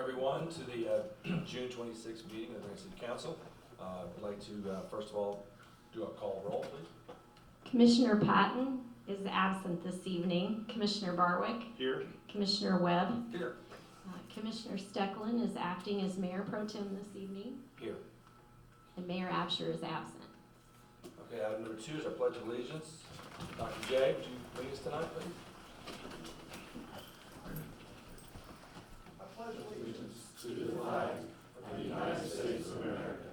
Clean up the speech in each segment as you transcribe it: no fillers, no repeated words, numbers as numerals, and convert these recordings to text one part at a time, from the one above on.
everyone to the June 26th meeting of the Marion City Council. I'd like to first of all do a call roll, please. Commissioner Patton is absent this evening. Commissioner Barwick. Here. Commissioner Webb. Here. Commissioner Stecklin is acting as Mayor Pro Tem this evening. Here. And Mayor Absher is absent. Okay, item number 2 is our Pledge of Allegiance. Dr. J, would you lead us tonight, please? I pledge allegiance to the flag of the United States of America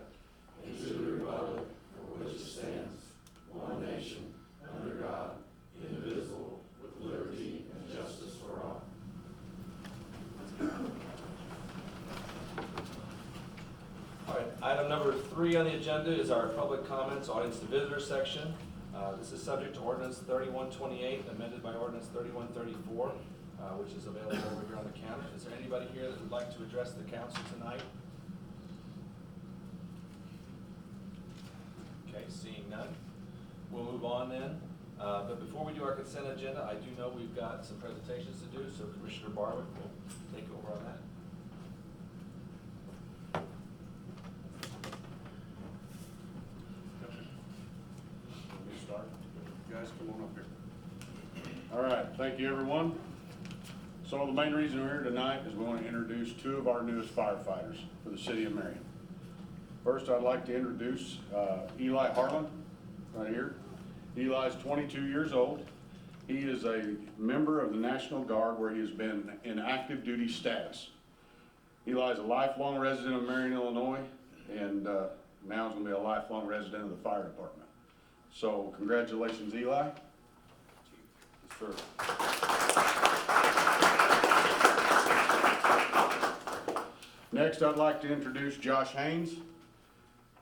and to the republic for which it stands, one nation, under God, indivisible, with liberty and justice for all. All right, item number 3 on the agenda is our public comments, audience to visitor section. This is subject to ordinance 3128, amended by ordinance 3134, which is available over here on the counter. Is there anybody here that would like to address the council tonight? Okay, seeing none, we'll move on then. But before we do our consent agenda, I do know we've got some presentations to do, so Commissioner Barwick will take over on that. Start. You guys come on up here. All right, thank you everyone. So the main reason we're here tonight is we want to introduce 2 of our newest firefighters for the city of Marion. First, I'd like to introduce Eli Harlan, right here. Eli's 22 years old. He is a member of the National Guard where he has been in active duty status. Eli is a lifelong resident of Marion, Illinois, and now is going to be a lifelong resident of the fire department. So, congratulations, Eli. Yes, sir. Next, I'd like to introduce Josh Haynes.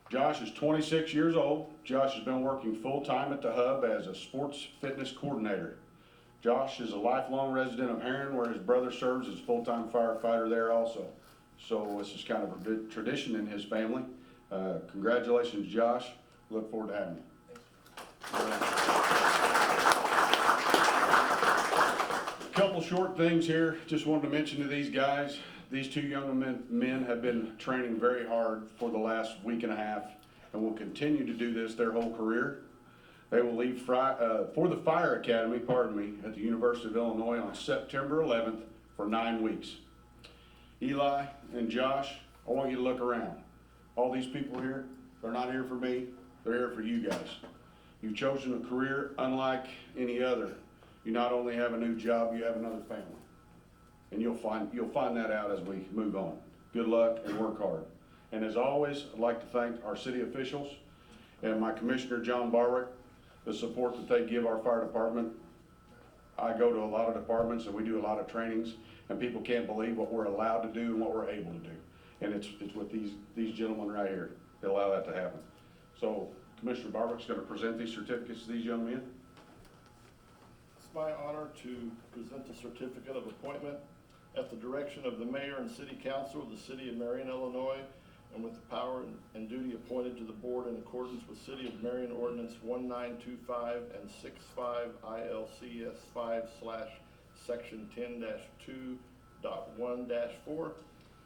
Josh is 26 years old. Josh has been working full-time at the Hub as a sports fitness coordinator. Josh is a lifelong resident of Marion, where his brother serves as full-time firefighter there also. So, this is kind of a good tradition in his family. Congratulations, Josh. Look forward to having you. A couple short things here. Just wanted to mention to these guys, these 2 young men have been training very hard for the last week and a half and will continue to do this their whole career. They will leave for the Fire Academy, at the University of Illinois on September 11th for 9 weeks. Eli and Josh, I want you to look around. All these people here, they're not here for me, they're here for you guys. You've chosen a career unlike any other. You not only have a new job, you have another family. And you'll find that out as we move on. Good luck and work hard. And as always, I'd like to thank our city officials and my Commissioner, John Barwick, the support that they give our fire department. I go to a lot of departments and we do a lot of trainings, and people can't believe what we're allowed to do and what we're able to do. And it's with these gentlemen right here that allow that to happen. So, Commissioner Barwick's going to present these certificates to these young men. It's my honor to present the certificate of appointment at the direction of the Mayor and City Council of the City of Marion, Illinois, and with the power and duty appointed to the board in accordance with City of Marion Ordinance 1925 and 65 ILCS 5/Section 10-2.1-4.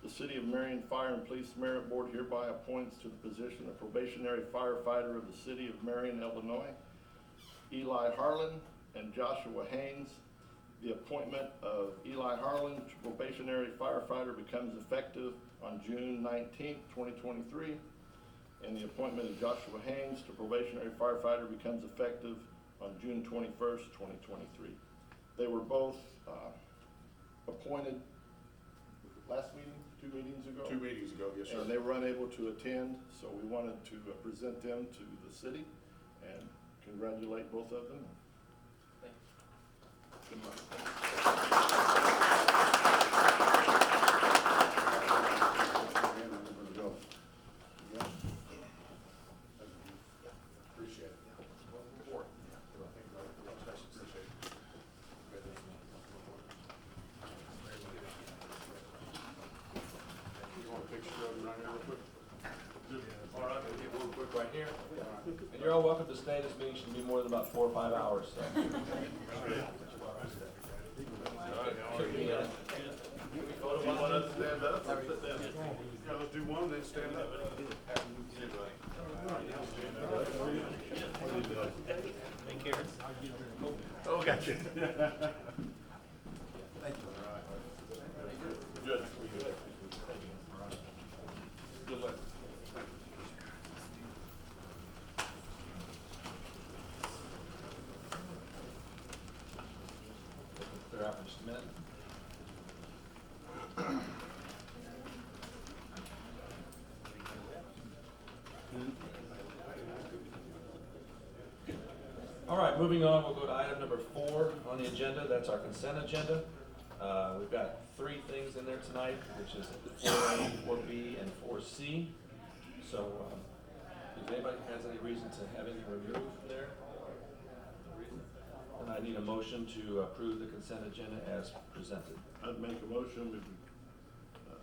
The City of Marion Fire and Police Merit Board hereby appoints to the position of probationary firefighter of the City of Marion, Illinois, Eli Harlan and Joshua Haynes. The appointment of Eli Harlan to probationary firefighter becomes effective on June 19th, 2023, and the appointment of Joshua Haynes to probationary firefighter becomes effective on June 21st, 2023. They were both appointed last meeting, 2 meetings ago? 2 meetings ago, yes, sir. And they were unable to attend, so we wanted to present them to the city and congratulate both of them. Thank you. Good luck. Appreciate it. You want a picture of them right here real quick? All right, we'll get one quick right here. And you're all welcome to stay. This meeting should be more than about 4 or 5 hours. So. Can we photo one of us stand up? stand up. Oh, gotcha. Good. Good luck. Clear out for just a minute. All right, moving on, we'll go to item number 4 on the agenda. That's our consent agenda. We've got 3 things in there tonight, which is 4A, 4B, and 4C. So, if anybody has any reason to have any removed from there, no reason, then I need a motion to approve the consent agenda as presented. I'd make a motion to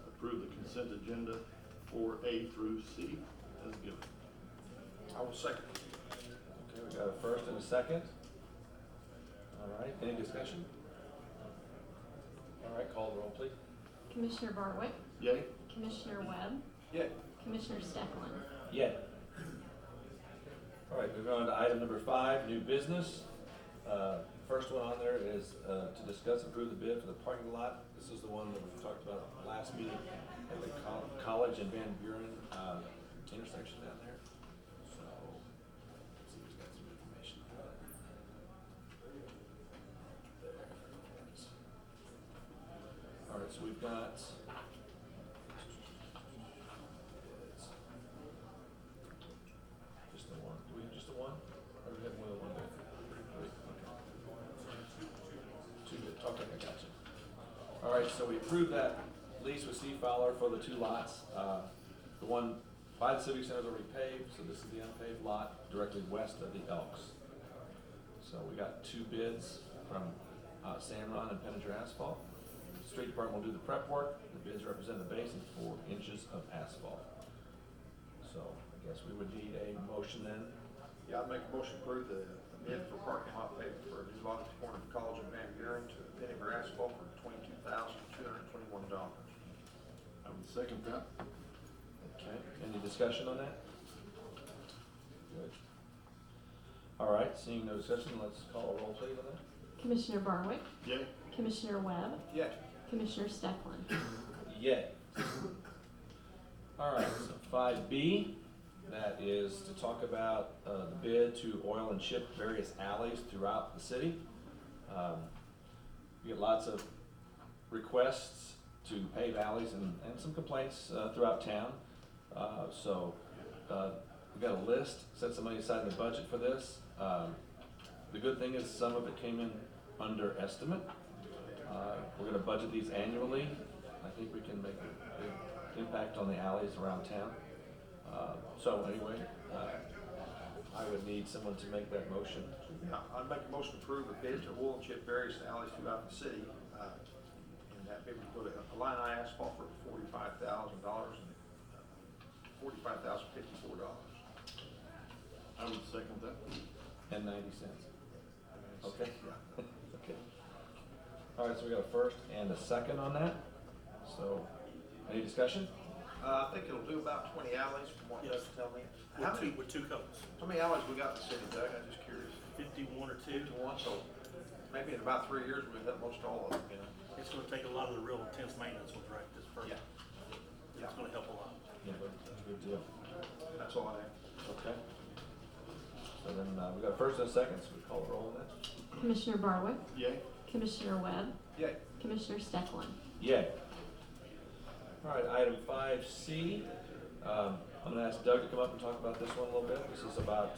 approve the consent agenda for A through C as given. I will second. Okay, we got a first and a second. All right, any discussion? All right, call the roll, please. Commissioner Barwick, Yay? Commissioner Webb, Yeah. Commissioner Stecklin. Yeah. All right, moving on to item number 5, new business. First one on there is to discuss and approve the bid for the parking lot. This is the one that we talked about last meeting at the college and Van Buren intersection down there. So, let's see, we've got some information about it. There it is. All right, so we've got just the one. Do we have just the one? Or do we have more than one bid? Three, okay. 2 bid, okay, I got you. All right, so we approved that lease with Steve Fowler for the 2 lots. The one by the Civic Center is already paved, so this is the unpaved lot directly west of the Elks. So we got 2 bids from Sanron and Penetra Asphalt. Street Department will do the prep work. The bids represent the base and 4 inches of asphalt. So I guess we would need a motion then. Yeah, I'd make a motion to approve the bid for parking lot pavement for a new lot at the corner of College and Van Buren to Vinegar Asphalt for $22,221. I would second that. Okay, any discussion on that? Good. All right, seeing no discussion, let's call a roll please on that. Commissioner Barwick, Yay? Commissioner Webb, Yeah. Commissioner Stecklin. Yay. All right, so 5B, that is to talk about the bid to oil and chip various alleys throughout the city. We get lots of requests to pave alleys and some complaints throughout town. We've got a list, set some money aside in the budget for this. The good thing is some of it came in under estimate. We're gonna budget these annually. I think we can make a big impact on the alleys around town. I would need someone to make that motion. Yeah, I'd make a motion to approve a bid to oil and chip various alleys throughout the city. And that bid would go to Illini Asphalt for $45,000 and $45,054. I would second that. And 90 cents. Okay. Okay. All right, so we got a first and a second on that. So, any discussion? I think it'll do about 20 alleys from what Doug's telling me. With two coats, How many alleys we got in the city, Doug? I'm just curious. 51 or 2. To one, so maybe in about 3 years we'll hit most all of them, you know? It's gonna take a lot of the real intense maintenance ones right this first. Yeah. It's gonna help a lot. Yeah, good deal. That's all I have. Okay. So then, we got a first and a second, so we call a roll on that. Commissioner Barwick, Yay? Commissioner Webb, Yay. Commissioner Stecklin. Yay. All right, item 5C. I'm gonna ask Doug to come up and talk about this one a little bit. This is about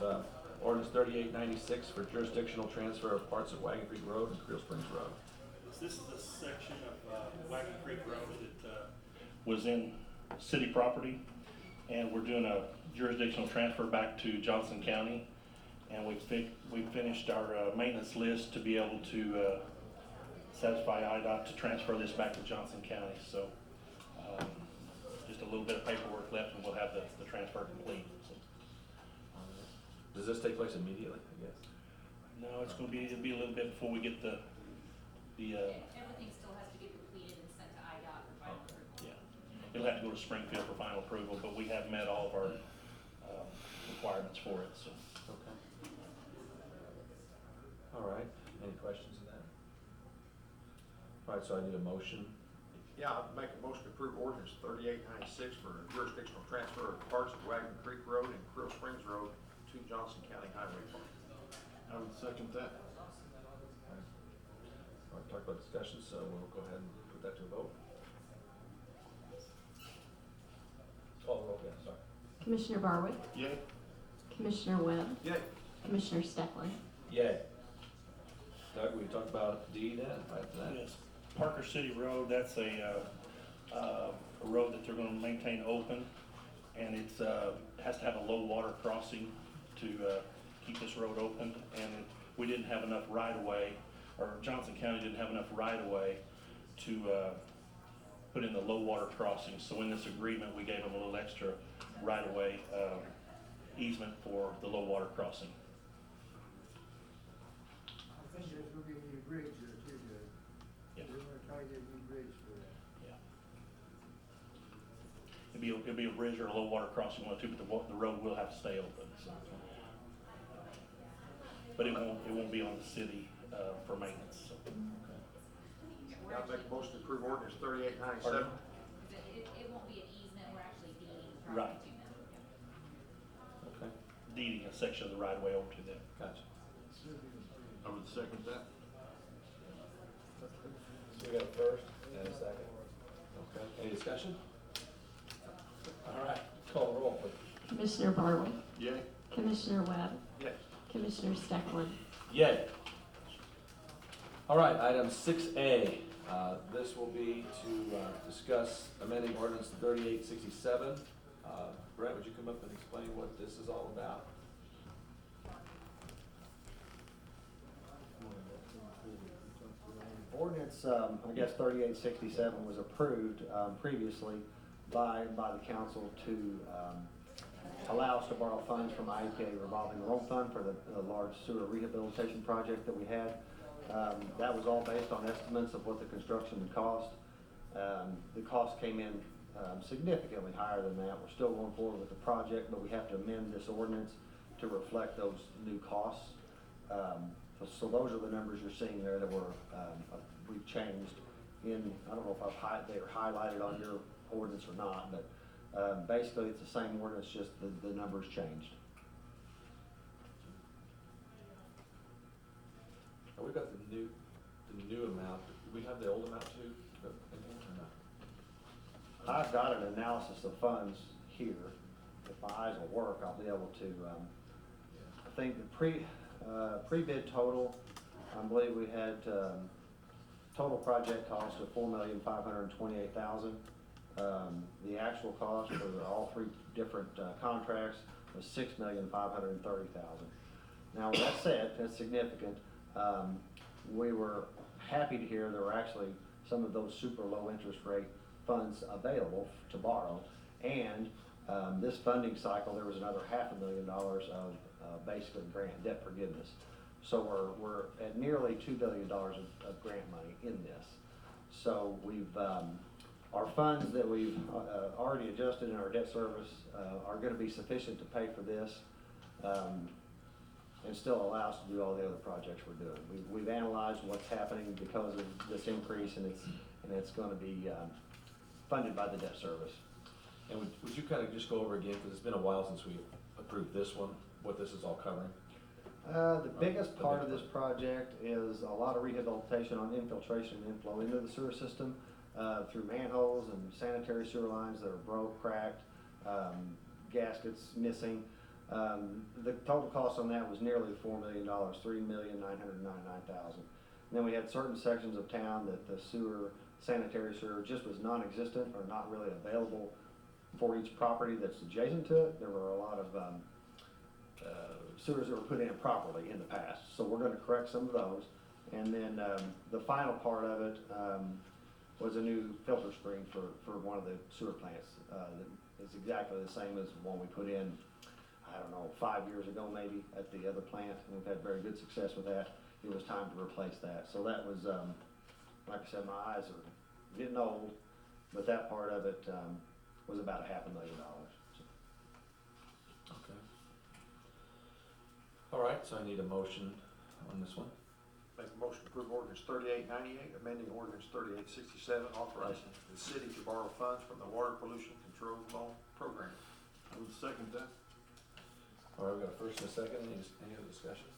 ordinance 3896 for jurisdictional transfer of parts of Wagon Creek Road and Creel Springs Road. This is the section of Wagon Creek Road that Was in city property, and we're doing a jurisdictional transfer back to Johnson County. And we finished our maintenance list to be able to satisfy IDOT to transfer this back to Johnson County. So just a little bit of paperwork left and we'll have the transfer complete. So, Does this take place immediately, I guess? no, it'll be a little bit before we get the Everything still has to get completed and sent to IDOT for final approval. yeah. have to go to Springfield for final approval, but we have met all of our requirements for it, so. Okay. All right, any questions on that? All right, so I need a motion. Yeah, I'd make a motion to approve ordinance 3896 for jurisdictional transfer of parts of Wagon Creek Road and Creel Springs Road to Johnson County Highway Fund. I would second that. All right, talk about discussion, so we'll go ahead and put that to a vote. Call the roll again, sorry. Commissioner Barwick, Yay? Commissioner Webb, Yay. Commissioner Steckland. Yay. Doug, we talked about D then, right after that? Yes, Parker City Road, that's a road that they're gonna maintain open, and it's, has to have a low water crossing to, keep this road open, and we didn't have enough right-of-way, or Johnson County didn't have enough right-of-way to, put in the low water crossing, so in this agreement, we gave them a little extra right-of-way, easement for the low water crossing. I think there's gonna be a new bridge there too, Doug. Yeah. We're gonna try to get a new bridge for that. Yeah. It'll be a bridge or a low water crossing one too, but the road will have to stay open, so. But it won't be on the city, for maintenance, so. Yeah, I'd make a motion to approve ordinance 3897. It won't be an easement, we're actually deeding the Right. property to them. Okay, Deeding a section of the right of way over to them. gotcha. I would second that. So we got a first and a second. Okay, any discussion? All right, call the roll, please. Commissioner Barwick, Yay? Commissioner Webb, Yay. Commissioner Steckland. Yay. All right, item 6A. This will be to discuss amending ordinance 3867. Brett, would you come up and explain what this is all about? Ordinance, I guess 3867 was approved previously by the council to allow us to borrow funds from IEPA revolving loan fund for the large sewer rehabilitation project that we had. That was all based on estimates of what the construction would cost. The cost came in significantly higher than that. We're still going forward with the project, but we have to amend this ordinance to reflect those new costs. So those are the numbers you're seeing there that we've changed in, I don't know if they are highlighted on your ordinance or not, but basically it's the same ordinance, just the numbers changed. Oh, we've got the new amount. Do we have the old amount too? Or not? I've got an analysis of funds here. If my eyes will work, I'll be able to, I think the pre-bid total, I believe we had, total project cost of $4,528,000. The actual cost for all three different, contracts was $6,530,000. Now, with that said, that's significant. We were happy to hear there were actually some of those super low interest rate funds available to borrow. And this funding cycle, there was another $500,000 of basically grant debt forgiveness. So we're at nearly $2 billion of grant money in this. So we've, our funds that we've already adjusted in our debt service are gonna be sufficient to pay for this. And still allow us to do all the other projects we're doing. We've analyzed what's happening because of this increase, and it's going to be funded by the debt service. And would you kind of just go over again, because it's been a while since we approved this one, what this is all covering? The biggest part of this project is a lot of rehabilitation on infiltration and inflow into the sewer system through manholes and sanitary sewer lines that are broke, cracked, gaskets missing. The total cost on that was nearly $4 million, $3,999,000. And then we had certain sections of town that the sewer, sanitary sewer just was non-existent or not really available for each property that's adjacent to it. There were a lot of sewers that were put in properly in the past. So we're gonna correct some of those. And then the final part of it was a new filter screen for one of the sewer plants. That is exactly the same as the one we put in, I don't know, 5 years ago maybe at the other plant, and we've had very good success with that. It was time to replace that. So that was, like I said, my eyes are getting old, but that part of it was about $500,000. Okay. All right, so I need a motion on this one. Make a motion to approve ordinance 3898, amending ordinance 3867, authorizing the city to borrow funds from the Water Pollution Control Loan Program. I would second that. All right, we got a first and a second. Any other discussion?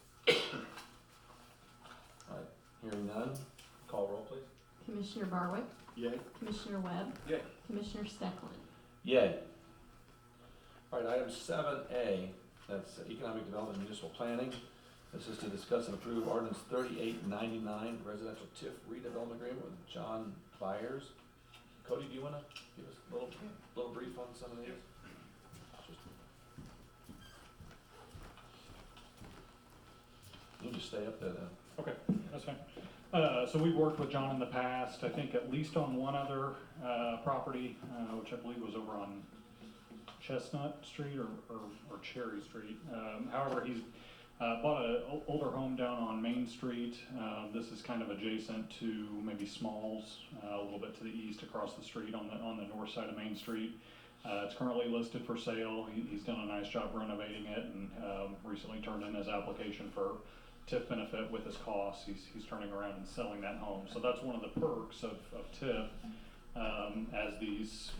All right, hearing none, call roll, please. Commissioner Barwick, Yay. Commissioner Webb, Yay. Commissioner Stecklin. Yay. All right, item 7A, that's economic development and municipal planning. This is to discuss and approve ordinance 3899, residential TIF redevelopment agreement with John Byers. Cody, do you want to give us a little brief on some of these? You can just stay up there then. Okay, that's fine. So we've worked with John in the past, I think at least on one other property, which I believe was over on Chestnut Street or Cherry Street. However, he's bought an older home down on Main Street. This is kind of adjacent to maybe Smalls, a little bit to the east across the street on the north side of Main Street. It's currently listed for sale. He's done a nice job renovating it and recently turned in his application for TIF benefit with his costs. He's turning around and selling that home. So that's one of the perks of TIF, as these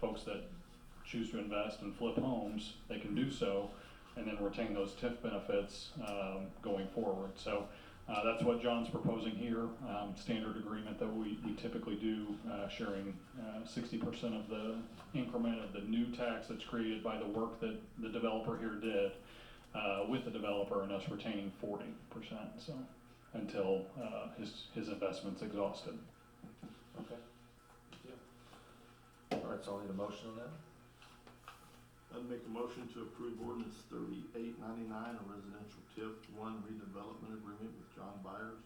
folks that choose to invest and flip homes, they can do so and then retain those TIF benefits going forward. So that's what John's proposing here, standard agreement that we typically do, sharing 60% of the increment of the new tax that's created by the work that the developer here did with the developer, and us retaining 40%, so until his investment's exhausted. Okay. Good deal. All right, so I'll need a motion on that. I'd make a motion to approve ordinance 3899, a residential TIF 1 redevelopment agreement with John Byers.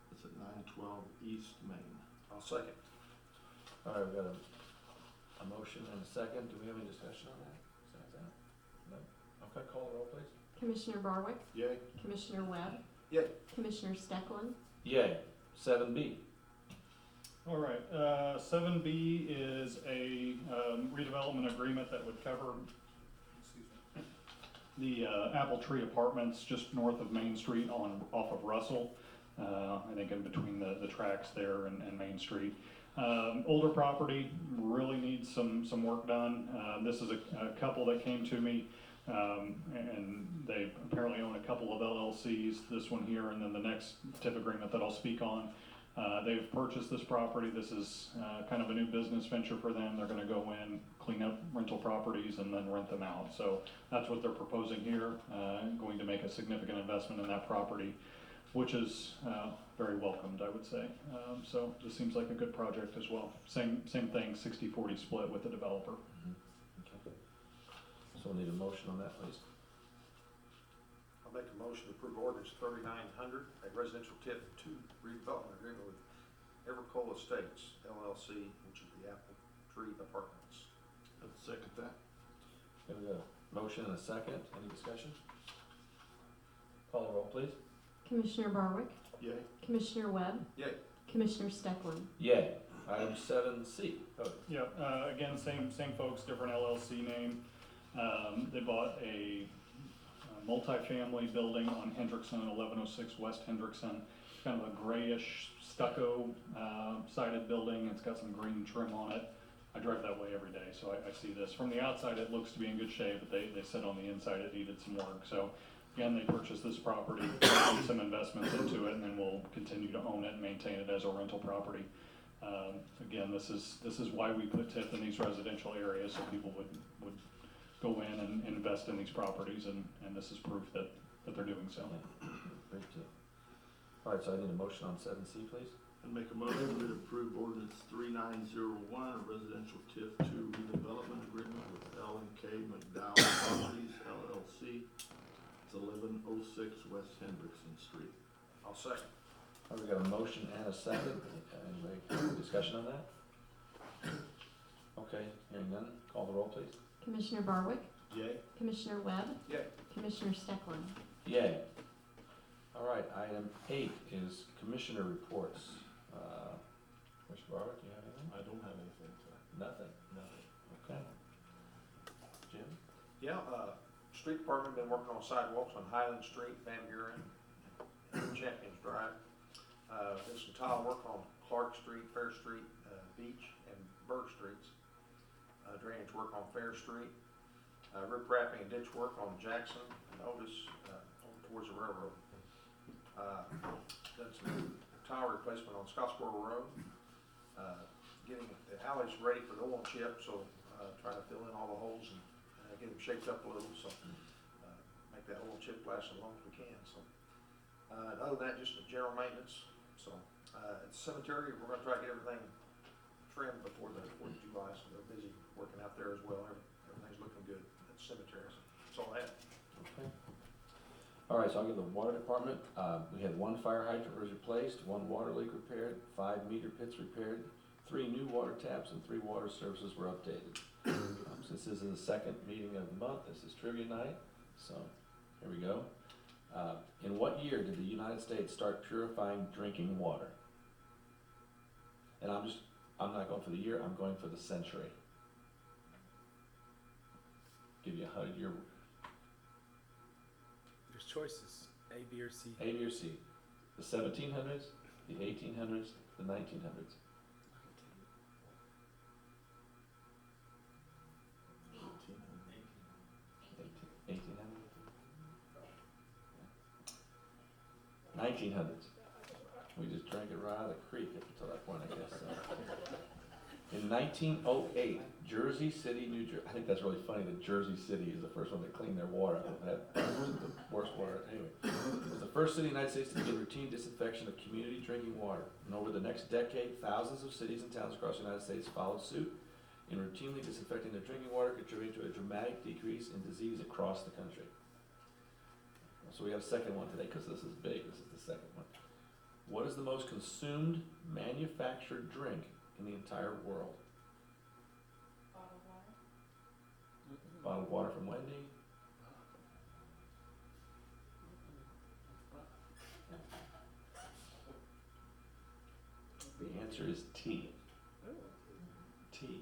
It's at 912 East Main. I'll second. All right, we've got a motion and a second. Do we have any discussion on that? Besides that? No? Okay, call the roll, please. Commissioner Barwick, Yay. Commissioner Webb, Yay. Commissioner Stecklin. Yay. 7B. All right, 7B is a redevelopment agreement that would cover the Apple Tree Apartments just north of Main Street off of Russell. I think in between the tracks there and Main Street. Older property, really needs some work done. This is a couple that came to me, and they apparently own a couple of LLCs, this one here, and then the next TIF agreement that I'll speak on. They've purchased this property. This is kind of a new business venture for them. They're gonna go in, clean up rental properties and then rent them out. So that's what they're proposing here, going to make a significant investment in that property, which is very welcomed, I would say. So this seems like a good project as well. Same thing, 60-40 split with the developer. Okay. So we'll need a motion on that, please. I'll make a motion to approve ordinance 3900, a residential TIF 2 redevelopment agreement with Evercole Estates LLC, which is the Apple Tree Apartments. I'd second that. Okay, we got a motion and a second. Any discussion? Call the roll, please. Commissioner Barwick, Yay. Commissioner Webb, Yay. Commissioner Stecklin. Yay. Item 7C. Cody. Yeah, again, same folks, different LLC name. They bought a multifamily building on Hendrickson, 1106 West Hendrickson. Kind of a grayish stucco sided building. It's got some green trim on it. I drive that way every day, so I see this. From the outside, it looks to be in good shape, but they said on the inside it needed some work. So again, they purchased this property, made some investments into it, and then we'll continue to own it and maintain it as a rental property. Again, this is why we put TIF in these residential areas, so people would go in and invest in these properties, and this is proof that they're doing so. Great deal. All right, so I need a motion on 7C, please. I'd make a motion to approve ordinance 3901, a residential TIF 2 redevelopment agreement with L&K McDowell Properties LLC. It's 1106 West Hendrickson Street. I'll second. All right, we got a motion and a second. Any discussion on that? Okay, hearing none. Call the roll, please. Commissioner Barwick, Yay. Commissioner Webb, Yay. Commissioner Stecklin. Yay. All right, item 8 is commissioner reports. Commissioner Barwick, do you have anything? I don't have anything tonight. Nothing. Yeah, street department been working on sidewalks on Highland Street, Van Buren, and Champions Drive. There's some tile work on Clark Street, Fair Street, Beach, and Burke Streets. Drainage work on Fair Street. Rip wrapping and ditch work on Jackson and Otis, over towards the railroad. Done some tile replacement on Scottsboro Road. Getting the alleys ready for the oil chip, so trying to fill in all the holes and get them shaped up a little, so make that oil chip last as long as we can. So and other than that, just the general maintenance. So at the cemetery, we're gonna try to get everything trimmed before the 4th of July, so they're busy working out there as well. Everything's looking good at the cemetery. So that's all I have. Okay. All right, so I'll give the water department, we had 1 fire hydrant was replaced, 1 water leak repaired, 5 meter pits repaired, 3 new water taps, and 3 water services were updated. Since this is the second meeting of the month, this is trivia night, so here we go. In what year did the United States start purifying drinking water? And I'm not going for the year, I'm going for the century. Give you a 100-year. There's choices, A, B, or C. A, B, or C. The 1700s, the 1800s, the 1900s. 1900s. We just drank it right out of the creek up until that point, I guess. So. In 1908, Jersey City, New Jersey. I think that's really funny that Jersey City is the first one to clean their water. That was the worst water. Anyway, it was the first city in the United States to begin routine disinfection of community drinking water. And over the next decade, thousands of cities and towns across the United States followed suit in routinely disinfecting their drinking water, contributing to a dramatic decrease in disease across the country. So we have a second one today because this is big. This is the second one. What is the most consumed manufactured drink in the entire world? Bottled water. Bottled water from Wendy. The answer is tea. Tea.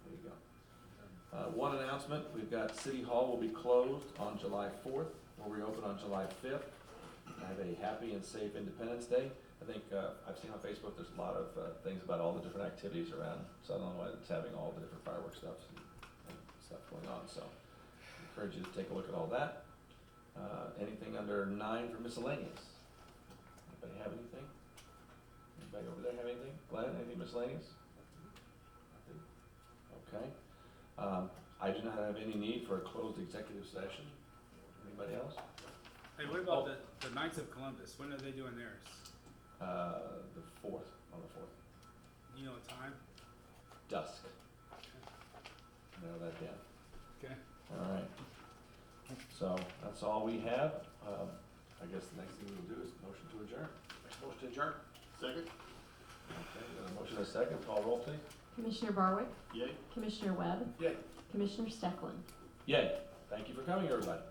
There you go. One announcement, we've got City Hall will be closed on July 4th. We'll reopen on July 5th. Have a happy and safe Independence Day. I think I've seen on Facebook there's a lot of things about all the different activities around Southern Illinois that's having all the different fireworks and stuff going on. So I encourage you to take a look at all that. Anything under 9 for miscellaneous? Anybody have anything? Anybody over there have anything? Glenn, anything miscellaneous? Nothing? Okay. I do not have any need for a closed executive session. Anybody else? Hey, what about the Knights of Columbus? When are they doing theirs? The 4th, on the 4th. You know the time? Dusk. Narrow that down. Okay. All right. So that's all we have. I guess the next thing we'll do is motion to adjourn. Motion to adjourn. Second? Okay, we got a motion and a second. Call roll, please. Commissioner Barwick, Yay. Commissioner Webb, Yay. Commissioner Stecklin. Yay. Thank you for coming, everybody.